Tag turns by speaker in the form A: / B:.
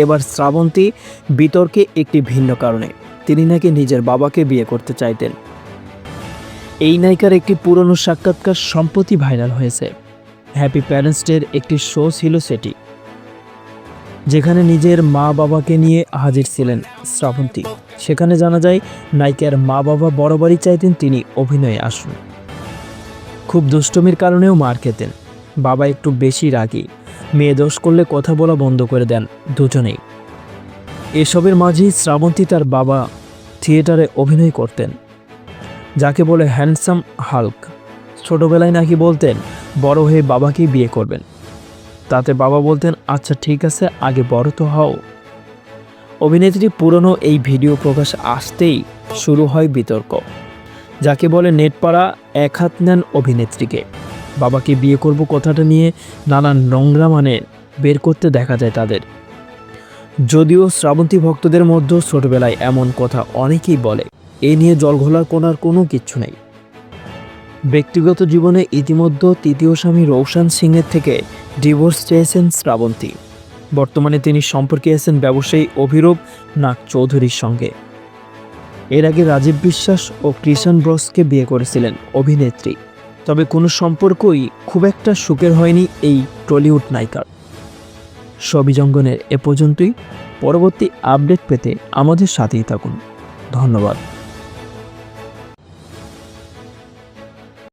A: এবার শ্রাবন্তী বিতর্কে একটি ভিন্ন কারণে। তিনি নাকি নিজের বাবাকে বিয়ে করতে চাইতেন। এই নায়িকার একটি পুরনো সাক্ষাৎকার সম্প্রতি ভাইরাল হয়েছে। হ্যাপি প্যারেন্টস ডের একটি শো ছিল সেটি, যেখানে নিজের মা বাবাকে নিয়ে হাজির ছিলেন শ্রাবন্তী। সেখানে জানা যায় নায়িকার মা বাবা বরাবরই চাইতেন তিনি অভিনয়ে আসুন। খুব দুষ্টমির কারণেও মার খেতেন। বাবা একটু বেশি রাগী, মেয়ে দোষ করলে কথা বলা বন্ধ করে দেন দুজনেই। এসবের মাঝেই শ্রাবন্তী তার বাবা থিয়েটারে অভিনয় করতেন, যাকে বলে হ্যান্ডসাম হাল্ক। ছোটবেলায় নাকি বলতেন বড় হয়ে বাবাকেই বিয়ে করবেন। তাতে বাবা বলতেন আচ্ছা ঠিক আছে, আগে বড় তো হও। অভিনেত্রী পুরনো এই ভিডিও প্রকাশ আসতেই শুরু হয় বিতর্ক, যাকে বলে নেটপাড়া এক হাত নেন অভিনেত্রীকে। বাবাকে বিয়ে করব কথাটা নিয়ে নানান নোংরা বের করতে দেখা যায় তাদের। যদিও শ্রাবন্তী ভক্তদের মধ্যে ছোটবেলায় এমন কথা অনেকেই বলে, এ নিয়ে জলঘোলার কোনো কিচ্ছু নেই। ব্যক্তিগত জীবনে ইতিমধ্যে তৃতীয় স্বামী রৌশন সিংয়ের থেকে ডিভোর্স চেয়েছেন শ্রাবন্তী। বর্তমানে তিনি সম্পর্কে আছেন ব্যবসায়ী অভিরূপ নাগ চৌধুরীর সঙ্গে। এর আগে রাজীব বিশ্বাস ও কৃষাণ ব্রসকে বিয়ে করেছিলেন অভিনেত্রী। তবে কোনো সম্পর্কই খুব একটা সুখের হয়নি এই টলিউড নায়িকার। সবিজঙ্গনের এ পর্যন্তই। পরবর্তী আপডেট পেতে আমাদের সাথেই থাকুন। ধন্যবাদ।